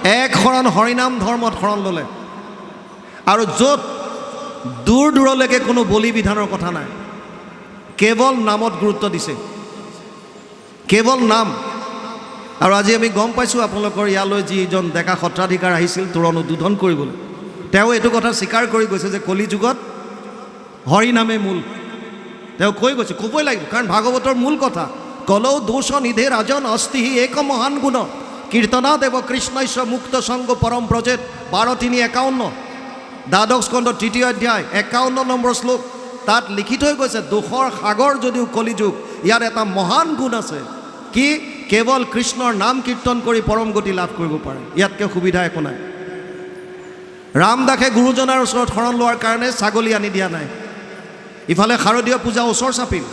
এক শৰণ হৰিনাম ধৰ্মত শৰণ ল'লে আৰু য'ত দূৰ দূৰলৈকে কোনো বলি বিধানৰ কথা নাই, কেৱল নামত গুৰুত্ব দিছে, কেৱল নাম। আৰু আজি আমি গম পাইছোঁ আপোনালোকৰ ইয়ালৈ যিজন ডেকা সত্ৰাধিকাৰ আহিছিল তোৰণ উদ্বোধন কৰিবলৈ, তেওঁ এইটো কথা স্বীকাৰ কৰি গৈছে যে কলি যুগত হৰিনামে মূল। তেওঁ কৈ গৈছে, ক'বই লাগিব, কাৰণ ভাগৱতৰ মূল কথা কলৌ দোষ নিধে ৰাজন অস্তিহি এক মহান গুণ কীৰ্তনা দেৱ কৃষ্ণস্য মুক্ত সংগ পৰম ব্ৰজেত 12:3-51 দ্বাদশ স্কন্ধ 3য় অধ্যায় 51 নম্বৰ শ্লোক। তাত লিখি থৈ গৈছে দোষৰ সাগৰ যদিও কলিযুগ, ইয়াৰ এটা মহান গুণ আছে, কি কেৱল কৃষ্ণৰ নাম কীৰ্তন কৰি পৰম গতি লাভ কৰিব পাৰে, ইয়াতকৈ সুবিধা একো নাই। ৰামদাসে গুৰুজনাৰ ওচৰত শৰণ লোৱাৰ কাৰণে ছাগলী আনি দিয়া নাই, ইফালে শাৰদীয় পূজা ওচৰ চাপিল,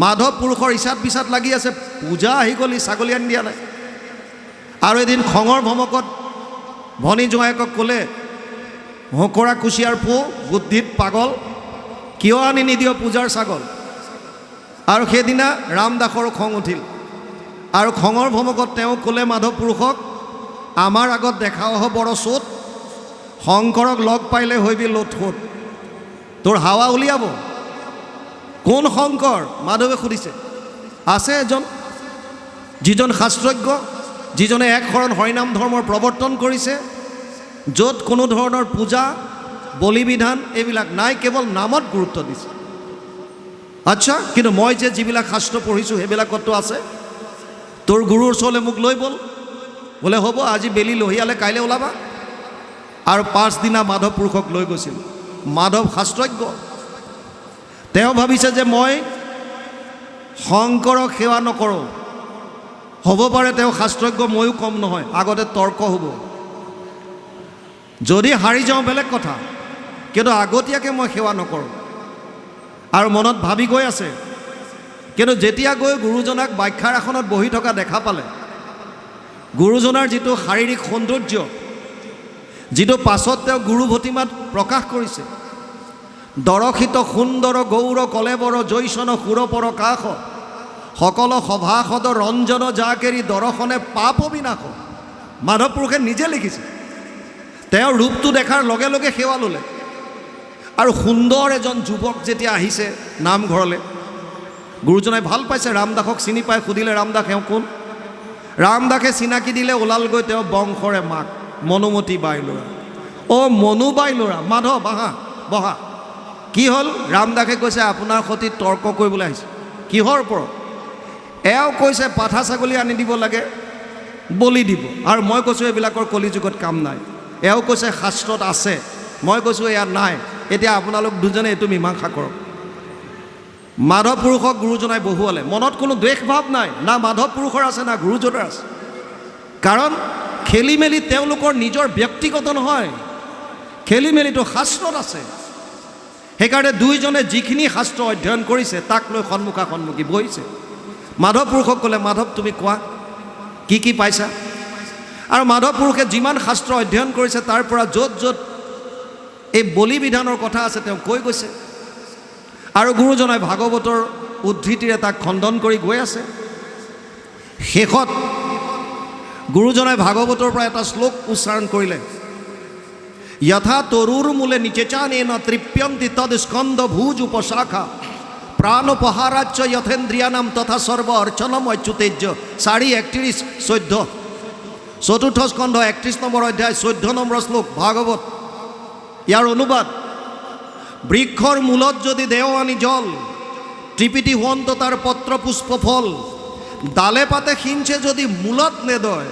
মাধৱ পুৰুষৰ ইচাত বিচাত লাগি আছে, পূজা আহি গ'ল, ছাগলী আনি দিয়া নাই। আৰু এদিন খঙৰ ভমকত ভনী জোঁৱায়েকক ক'লে, হকৰা কুচিয়াৰ পো বুদ্ধিত পাগল, কিয় আনি নিদিয় পূজাৰ ছাগল। আৰু সেইদিনা ৰামদাসৰো খং উঠিল, আৰু খঙৰ ভমকত তেওঁ ক'লে মাধৱ পুৰুষক, আমাৰ আগত দেখাও হ'ব বৰ চোট, শংকৰক লগ পাইলে হৈবি লোটফোট, তোৰ হাৱা উলিয়াব। কোন শংকৰ? মাধৱে সুধিছে। আছে এজন, যিজন শাস্ত্ৰজ্ঞ, যিজনে এক শৰণ হৰিনাম ধৰ্মৰ প্ৰৱৰ্তন কৰিছে, য'ত কোনো ধৰণৰ পূজা বলি বিধান এইবিলাক নাই, কেৱল নামত গুৰুত্ব দিছে। আচ্ছা, কিন্তু মই যে যিবিলাক শাস্ত্ৰ পঢ়িছোঁ সেইবিলাকতো আছে। তোৰ গুৰুৰ ওচৰলৈ মোক লৈ ব'ল, বোলে হ'ব, আজি বেলি লহিয়ালে কাইলৈ ওলাবা। আৰু পাছদিনা মাধৱ পুৰুষক লৈ গৈছিল। মাধৱ শাস্ত্ৰজ্ঞ, তেওঁ ভাবিছে যে মই শংকৰক সেৱা নকৰোঁ, হ'ব পাৰে তেওঁ শাস্ত্ৰজ্ঞ, ময়ো কম নহয়, আগতে তৰ্ক হ'ব, যদি হাৰি যাওঁ বেলেগ কথা, কিন্তু আগতীয়াকৈ মই সেৱা নকৰোঁ। আৰু মনত ভাবি গৈ আছে, কিন্তু যেতিয়া গৈ গুৰুজনাক ব্যাখ্যাৰ আসনত বহি থকা দেখা পালে, গুৰুজনাৰ যিটো শাৰীৰিক সৌন্দৰ্য, যিটো পাছত তেওঁ গুৰু ভতিমাত প্ৰকাশ কৰিছে, দৰশিত সুন্দৰ গৌৰ কলেবৰ জৈসন সুৰপৰ কাষ, সকল সভাসদ ৰঞ্জন জাকেৰি দৰ্শনে পাপ বিনাশ। মাধৱ পুৰুষে নিজে লিখিছে। তেওঁৰ ৰূপটো দেখাৰ লগে লগে সেৱা ল'লে। আৰু সুন্দৰ এজন যুৱক যেতিয়া আহিছে নামঘৰলৈ, গুৰুজনাই ভাল পাইছে, ৰামদাসক চিনি পাই সুধিলে, ৰামদাস এওঁ কোন? ৰামদাসে চিনাকি দিলে, ওলালগৈ তেওঁ বংশৰে মাক মনুমতী বাই ল'ৰা। অ' মনু বাই ল'ৰা, মাধৱ আহা বহা। কি হ'ল? ৰামদাসে কৈছে, আপোনাৰ সৈতে তৰ্ক কৰিবলৈ আহিছে। কিহৰ ওপৰত? এওঁ কৈছে পাঠা ছাগলী আনি দিব লাগে, বলি দিব, আৰু মই কৈছোঁ এইবিলাকৰ কলিযুগত কাম নাই। এওঁ কৈছে শাস্ত্ৰত আছে, মই কৈছোঁ ইয়াত নাই, এতিয়া আপোনালোক দুজনে এইটো মীমাংসা কৰক। মাধৱ পুৰুষক গুৰুজনাই বহুৱালে। মনত কোনো দ্বেষ ভাৱ নাই, না মাধৱ পুৰুষৰ আছে না গুৰুজনাৰ আছে, কাৰণ খেলি মেলি তেওঁলোকৰ নিজৰ ব্যক্তিগত নহয়, খেলি মেলিটো শাস্ত্ৰত আছে। সেইকাৰণে দুইজনে যিখিনি শাস্ত্ৰ অধ্যয়ন কৰিছে তাক লৈ সন্মুখা সন্মুখী বহিছে। মাধৱ পুৰুষক ক'লে, মাধৱ তুমি কোৱা কি কি পাইছা? আৰু মাধৱ পুৰুষে যিমান শাস্ত্ৰ অধ্যয়ন কৰিছে তাৰ পৰা য'ত য'ত এই বলি বিধানৰ কথা আছে তেওঁ কৈ গৈছে। আৰু গুৰুজনাই ভাগৱতৰ উদ্ধৃতিৰে তাক খণ্ডন কৰি গৈ আছে। শেষত গুৰুজনাই ভাগৱতৰ পৰা এটা শ্লোক উচ্চাৰণ কৰিলে, যথা তৰুৰ মূলে নিচেচানেন তৃপ্যন্তি তদ স্কন্ধ ভুজ উপশাখা প্ৰাণোপহাৰাচ্য যথেন্দ্ৰিয়ানাম তথা সৰ্ব অৰ্চনম অচ্যুতেজ্য। 4:31-14 চতুৰ্থ স্কন্ধ 31 নম্বৰ অধ্যায় 14 নম্বৰ শ্লোক ভাগৱত। ইয়াৰ অনুবাদ, বৃক্ষৰ মূলত যদি দেও আনি জল, ত্ৰিপিটি হুৱন্ত তাৰ পত্ৰ পুষ্প ফল, ডালে পাতে সিঞ্চে যদি মূলত নেদয়,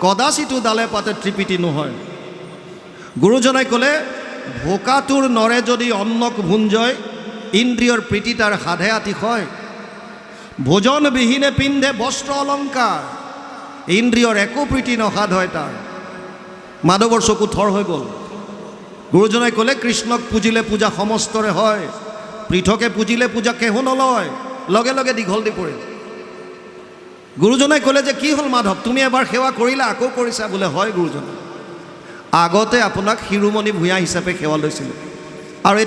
কদাচিতো ডালে পাতে ত্ৰিপিটি নহয়। গুৰুজনাই ক'লে, ভোকাটোৰ নৰে যদি অন্নক ভুঞ্জয়, ইন্দ্ৰিয়ৰ প্ৰীতি তাৰ সাধে আতিশয়। ভোজন বিহীনে পিন্ধে বস্ত্ৰ অলংকাৰ, ইন্দ্ৰিয়ৰ একো প্ৰীতি নসাধ হয় তাৰ। মাধৱৰ চকু থৰ হৈ গ'ল। গুৰুজনাই ক'লে, কৃষ্ণক পুজিলে পূজা সমস্তৰে হয়, পৃথকে পুজিলে পূজা কেহো নলয়। লগে লগে দীঘল দি পৰিল। গুৰুজনাই ক'লে যে কি হ'ল মাধৱ, তুমি এবাৰ সেৱা কৰিলা আকৌ কৰিছা? বোলে হয় গুৰুজনা, আগতে আপোনাক শিৰোমণি ভূঞা হিচাপে সেৱা লৈছিলোঁ, আৰু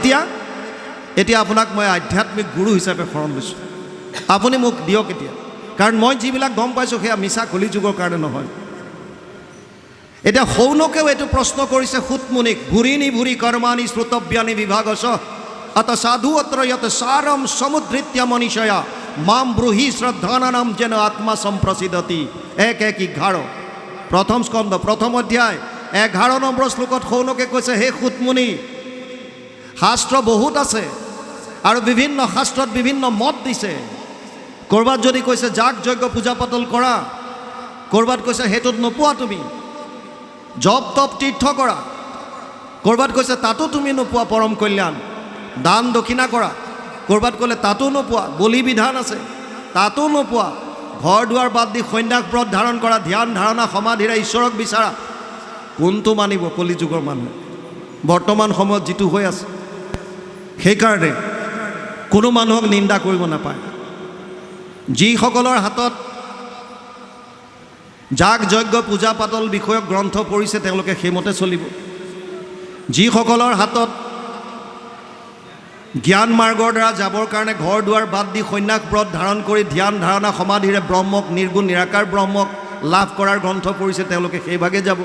এতিয়া আপোনাক মই আধ্যাত্মিক গুৰু হিচাপে শৰণ লৈছোঁ, আপুনি মোক দিয়ক এতিয়া। কাৰণ মই যিবিলাক গম পাইছোঁ সেয়া মিছা কলিযুগৰ কাৰণে নহয়। এতিয়া শৌনকেও এইটো প্ৰশ্ন কৰিছে সুতমুনিক, ভুৰিনি ভুৰি কৰ্মাণি শ্ৰুতব্যানি বিভাগস অত সাধু অত্ৰ যত সাৰম সমুদ্ৰিত্য মনীষয়া মাম ব্ৰুহি শ্ৰদ্ধানানাম যেন আত্মা সম্প্ৰসিদতি। 1:11 প্ৰথম স্কন্ধ প্ৰথম অধ্যায় 11 নম্বৰ শ্লোকত শৌনকে কৈছে, হে সুতমুনি, শাস্ত্ৰ বহুত আছে আৰু বিভিন্ন শাস্ত্ৰত বিভিন্ন মত দিছে। ক'ৰবাত যদি কৈছে যাগ যজ্ঞ পূজা পাতল কৰা, ক'ৰবাত কৈছে সেইটোত নোপোৱা তুমি, জপ তপ তীৰ্থ কৰা, ক'ৰবাত কৈছে তাতো তুমি নোপোৱা পৰম কল্যাণ, দান দক্ষিণা কৰা, ক'ৰবাত ক'লে তাতো নোপোৱা, বলি বিধান আছে তাতো নোপোৱা, ঘৰ দুৱাৰ বাদ দি সন্ন্যাস ব্ৰত ধাৰণ কৰা, ধ্যান ধাৰণা সমাধিৰে ঈশ্বৰক বিচাৰা। কোনটো মানিব কলিযুগৰ মানুহে বৰ্তমান সময়ত যিটো হৈ আছে? সেইকাৰণে কোনো মানুহক নিন্দা কৰিব নাপায়। যিসকলৰ হাতত যাগ যজ্ঞ পূজা পাতল বিষয়ক গ্ৰন্থ পঢ়িছে তেওঁলোকে সেইমতে চলিব। যিসকলৰ হাতত জ্ঞান মাৰ্গৰ দ্বাৰা যাবৰ কাৰণে ঘৰ দুৱাৰ বাদ দি সন্ন্যাস ব্ৰত ধাৰণ কৰি ধ্যান ধাৰণা সমাধিৰে ব্ৰহ্মক, নিৰ্গুণ নিৰাকাৰ ব্ৰহ্মক লাভ কৰাৰ গ্ৰন্থ পঢ়িছে তেওঁলোকে সেইভাগে যাব।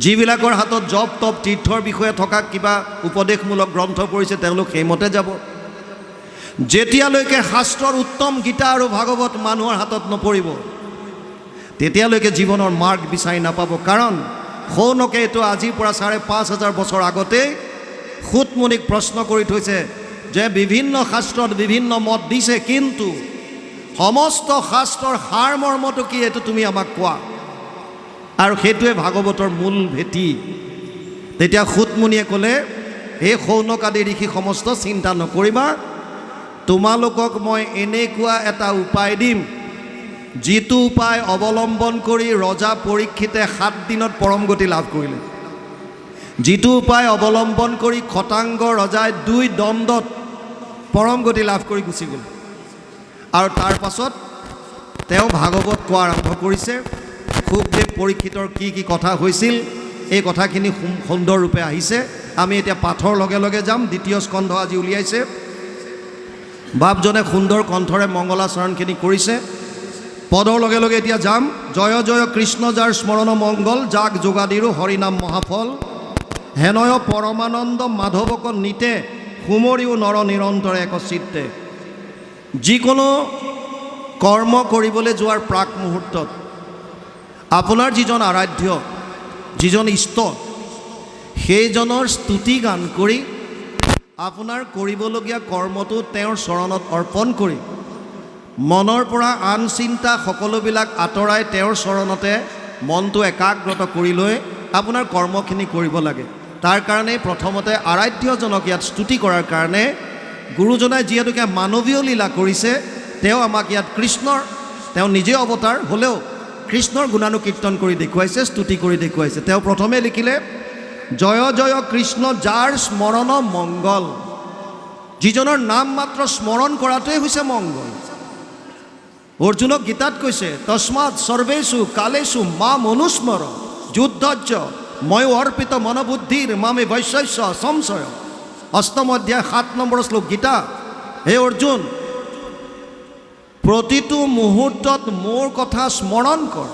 যিবিলাকৰ হাতত জপ তপ তীৰ্থৰ বিষয়ে থকা কিবা উপদেশমূলক গ্ৰন্থ পঢ়িছে তেওঁলোক সেইমতে যাব। যেতিয়ালৈকে শাস্ত্ৰৰ উত্তম গীতা আৰু ভাগৱত মানুহৰ হাতত নপৰিব তেতিয়ালৈকে জীৱনৰ মাৰ্গ বিচাৰি নাপাব। কাৰণ শৌনকে এইটো আজিৰ পৰা 5,500 বছৰ আগতেই সুতমুনিক প্ৰশ্ন কৰি থৈছে যে বিভিন্ন শাস্ত্ৰত বিভিন্ন মত দিছে, কিন্তু সমস্ত শাস্ত্ৰৰ সাৰ মৰ্মটো কি এইটো তুমি আমাক কোৱা। আৰু সেইটোৱে ভাগৱতৰ মূল ভেটি। তেতিয়া সুতমুনিয়ে ক'লে, হে শৌনক আদি ঋষি সমস্ত, চিন্তা নকৰিবা, তোমালোকক মই এনেকুৱা এটা উপায় দিম যিটো উপায় অৱলম্বন কৰি ৰজা পৰীক্ষিতে 7 দিনত পৰম গতি লাভ কৰিলে। যিটো উপায় অৱলম্বন কৰি খটাংগ ৰজাই 2 দণ্ডত পৰম গতি লাভ কৰি গুচি গ'ল। আৰু তাৰ পাছত তেওঁ ভাগৱত কোৱা আৰম্ভ কৰিছে। সুখদেৱ পৰীক্ষিতৰ কি কি কথা হৈছিল এই কথাখিনি সুন্দৰ ৰূপে আহিছে। আমি এতিয়া পাঠৰ লগে লগে যাম। 2য় স্কন্ধ আজি উলিয়াইছে। বাপজনে সুন্দৰ কণ্ঠৰে মংগলাচৰণখিনি কৰিছে। পদৰ লগে লগে এতিয়া যাম। জয় জয় কৃষ্ণ যাৰ স্মৰণ মংগল, যাগ যোগাদিৰো হৰিনাম মহাফল, হেনয় পৰমানন্দ মাধৱক নিতে, সুমৰিও নৰ নিৰন্তৰ এক চিত্তে। যিকোনো কৰ্ম কৰিবলৈ যোৱাৰ প্ৰাক মুহূৰ্তত আপোনাৰ যিজন আৰাধ্য, যিজন ইষ্ট, সেইজনৰ স্তুতি গান কৰি আপোনাৰ কৰিবলগীয়া কৰ্মটো তেওঁৰ চৰণত অৰ্পণ কৰি মনৰ পৰা আন চিন্তা সকলোবিলাক আঁতৰাই তেওঁৰ চৰণতে মনটো একাগ্ৰত কৰি লৈ আপোনাৰ কৰ্মখিনি কৰিব লাগে। তাৰ কাৰণে প্ৰথমতে আৰাধ্যজনক ইয়াত স্তুতি কৰাৰ কাৰণে গুৰুজনাই যিহেতুকে মানৱীয় লীলা কৰিছে, তেওঁ আমাক ইয়াত কৃষ্ণৰ, তেওঁ নিজে অৱতাৰ হ'লেও কৃষ্ণৰ গুণানুকীৰ্তন কৰি দেখুৱাইছে, স্তুতি কৰি দেখুৱাইছে। তেওঁ প্ৰথমে লিখিলে, জয় জয় কৃষ্ণ যাৰ স্মৰণ মংগল। যিজনৰ নাম মাত্ৰ স্মৰণ কৰাটোৱে হৈছে মংগল। অৰ্জুনক গীতাত কৈছে, তস্মাৎ সৰ্বেষু কালেষু মাম অনুস্মৰ যুদ্ধজ্য ময়ো অৰ্পিত মনোবুদ্ধিৰ মামে বৈশ্যস্য সংশয়। 8ম অধ্যায় 7 নম্বৰ শ্লোক গীতা। হে অৰ্জুন, প্ৰতিটো মুহূৰ্তত মোৰ কথা স্মৰণ কৰ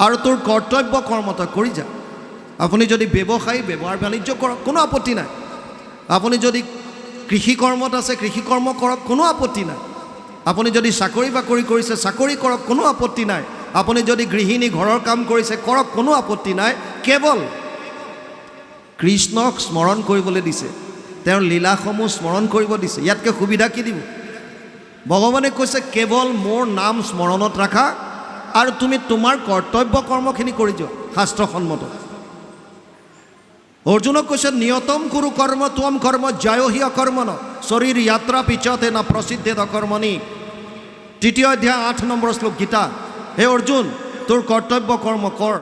আৰু তোৰ কৰ্তব্য কৰ্মতা কৰি যা। আপুনি যদি ব্যৱসায়ী, ব্যৱহাৰ বাণিজ্য কৰক, কোনো আপত্তি নাই। আপুনি যদি কৃষি কৰ্মত আছে, কৃষি কৰ্ম কৰক, কোনো আপত্তি নাই। আপুনি যদি চাকৰি বাকৰি কৰিছে, চাকৰি কৰক, কোনো আপত্তি নাই। আপুনি যদি গৃহিণী ঘৰৰ কাম কৰিছে, কৰক, কোনো আপত্তি নাই। কেৱল কৃষ্ণক স্মৰণ কৰিবলৈ দিছে, তেওঁৰ লীলাসমূহ স্মৰণ কৰিব দিছে। ইয়াতকৈ সুবিধা কি দিব? ভগৱানে কৈছে কেৱল মোৰ নাম স্মৰণত ৰাখা আৰু তুমি তোমাৰ কৰ্তব্য কৰ্মখিনি কৰি যোৱা শাস্ত্ৰসন্মত। অৰ্জুনক কৈছে, নিয়তম কুৰু কৰ্ম ত্বম কৰ্ম জয়হি অকৰ্মণ শৰীৰ যাত্ৰা পিছতে না প্ৰসিদ্ধে অকৰ্মণি। 3য় অধ্যায় 8 নম্বৰ শ্লোক গীতা। হে অৰ্জুন, তোৰ কৰ্তব্য কৰ্ম কৰ।